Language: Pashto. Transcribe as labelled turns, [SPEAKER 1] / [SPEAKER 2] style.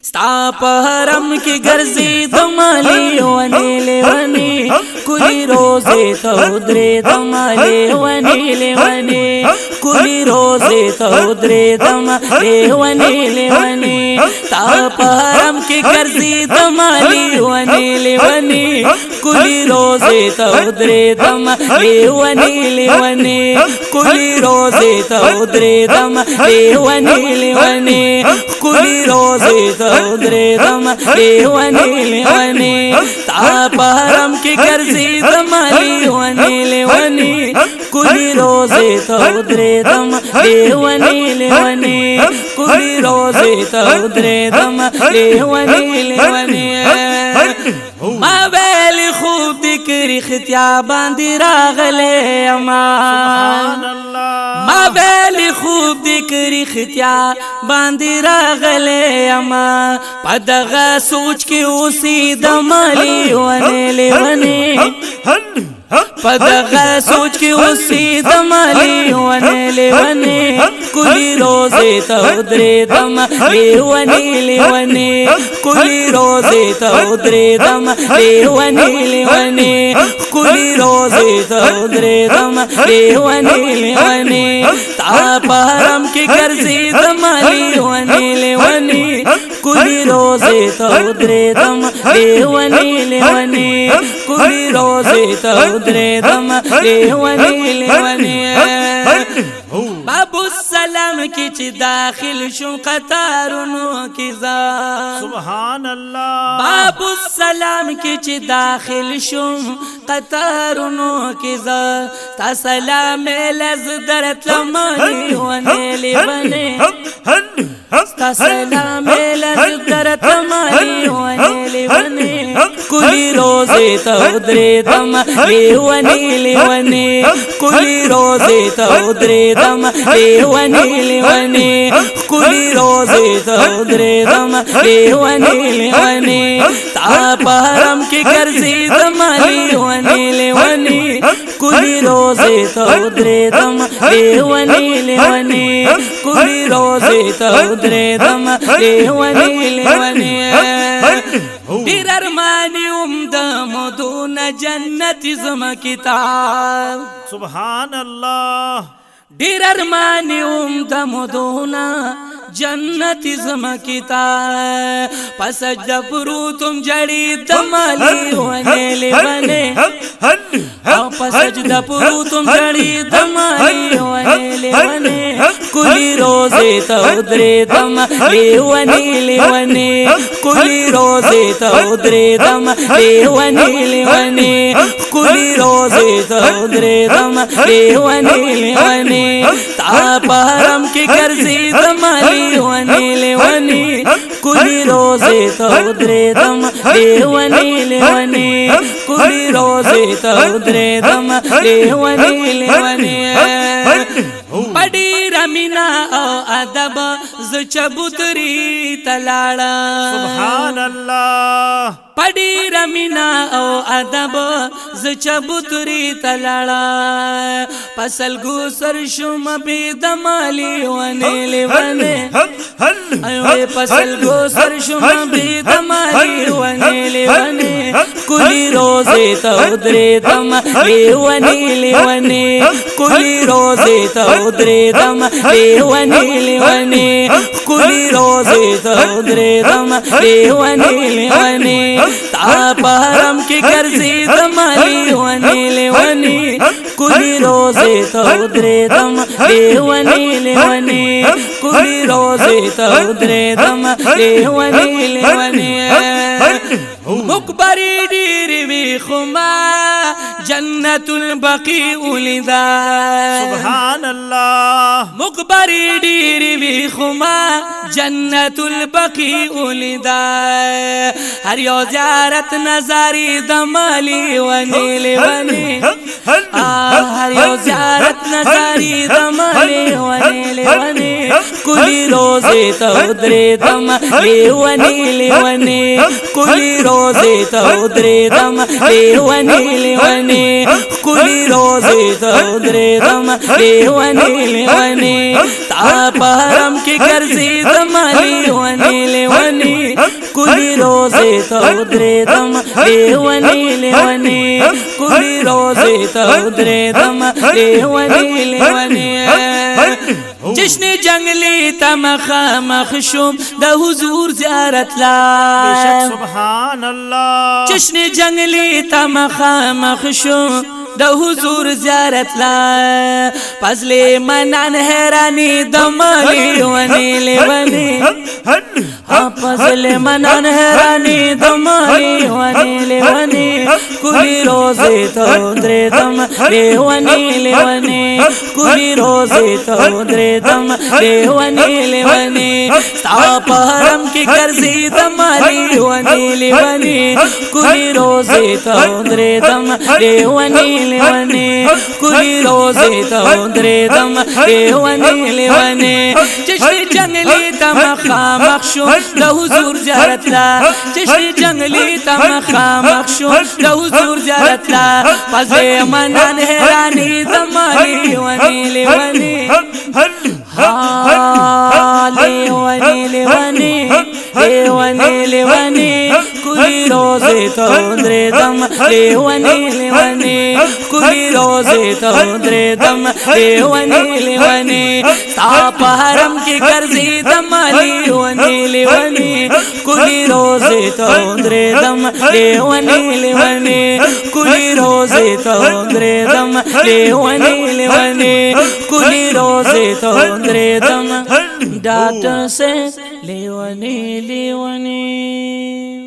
[SPEAKER 1] ستا په حرم کې ګرځي د مالی ونی لیونی کلی روزې ته ودرې د مالی ونی لیونی کلی روزې ته ودرې د مالی ونی لیونی ستا په حرم کې ګرځي د مالی ونی لیونی کلی روزې ته ودرې د مالی ونی لیونی کلی روزې ته ودرې د مالی ونی لیونی کلی روزې ته ودرې دم لیونی لیونی تا په حرم کې ګرځي د مالی ونی لیونی کلی روزې ته ودرې دم لیونی لیونی کلی روزې ته ودرې دم لیونی لیونی ما ویل خوب دکری ختیا باندې راغلې امان ما ویل خوب دکری ختیا باندې راغلې اما پدغه سوچ کې اوسې د مالی ونی لیونی پدغه سوچ کې اوسې د مالی ونی لیونی کلی روزې ته ودرې دم لیونی لیونی کلی روزې ته ودرې دم لیونی لیونی کلی روزې ته ودرې دم لیونی لیونی تا په حرم کې ګرځي د مالی ونی لیونی کلی روزې ته ودرې دم لیونی لیونی کلی روزې ته ودرې دم لیونی لیونی بابو السلام کی چی داخل شم قطارونو کی ذات
[SPEAKER 2] سبحان اللہ
[SPEAKER 1] بابو السلام کی چی داخل شم قطارونو کی ذات تا سلام لز درت لمانی ونی لیونی تا سلام لز درت لمانی ونی لیونی کلی روزې ته ودرې دم لیونی لیونی کلی روزې ته ودرې دم لیونی لیونی کلی روزې ته ودرې دم لیونی لیونی تا په حرم کې ګرځي د مالی ونی لیونی کلی روزې ته ودرې دم لیونی لیونی کلی روزې ته ودرې دم لیونی لیونی ډېر ارمانی د مدون جنت زما کتاب
[SPEAKER 2] سبحان اللہ
[SPEAKER 1] ډېر ارمانی د مدون جنت زما کتاب پس سجده پروتم جړې د مالی ونی لیونی او پس سجده پروتم جړې د مالی ونی لیونی کلی روزې ته ودرې دم لیونی لیونی کلی روزې ته ودرې دم لیونی لیونی کلی روزې ته ودرې دم لیونی لیونی تا په حرم کې ګرځي د مالی ونی لیونی کلی روزې ته ودرې دم لیونی لیونی کلی روزې ته ودرې دم لیونی لیونی پډی رمینا او ادب ز چبوتری تلاړه
[SPEAKER 2] سبحان اللہ
[SPEAKER 1] پډی رمینا او ادب ز چبوتری تلاړه پسل گو سر شوم به د مالی ونی لیونی ایو پسل گو سر شوم به د مالی ونی لیونی کلی روزې ته ودرې دم لیونی لیونی کلی روزې ته ودرې دم لیونی لیونی کلی روزې ته ودرې دم لیونی لیونی تا په حرم کې ګرځي د مالی ونی لیونی کلی روزې ته ودرې دم لیونی لیونی کلی روزې ته ودرې دم لیونی لیونی مقبری ډېرې وي خو ما جنت البقیع ولیدا
[SPEAKER 2] سبحان اللہ
[SPEAKER 1] مقبری ډېرې وي خو ما جنت البقیع ولیدا هر یو زیارت نظری د مالی ونی لیونی هر یو زیارت نظری د مالی ونی لیونی کلی روزې ته ودرې دم لیونی لیونی کلی روزې ته ودرې دم لیونی لیونی کلی روزې ته ودرې دم لیونی لیونی تا په حرم کې ګرځي د مالی ونی لیونی کلی روزه ته ودرېدم لیونی لیونی کلی روزه ته ودرېدم لیونی لیونی جشن جنگلی ته مخامخ شوم د حضور زیارت لا
[SPEAKER 2] سبحان الله
[SPEAKER 1] جشن جنگلی ته مخامخ شوم د حضور زیارت لا پزلی منان حیرانی دمالی ونی لیونی پزلی منان حیرانی دمالی ونی لیونی کلی روزه ته ودرېدم لیونی لیونی کلی روزه ته ودرېدم لیونی لیونی ستا په حرم کې ګرځېدم لیونی لیونی کلی روزه ته ودرېدم لیونی لیونی کلی روزه ته ودرېدم لیونی لیونی چشم جنگلی ته مخامخ شوم د حضور زیارت لا چشم جنگلی ته مخامخ شوم د حضور زیارت لا پزې منان حیرانی دما لیونی لیونی لیونی لیونی لیونی لیونی کلی روزه ته ودرېدم لیونی لیونی کلی روزه ته ودرېدم لیونی لیونی ستا په حرم کې ګرځېدم لیونی لیونی کلی روزه ته ودرېدم لیونی لیونی کلی روزه ته ودرېدم لیونی لیونی کلی روزه ته ودرېدم ډاکټر سے لیونی لیونی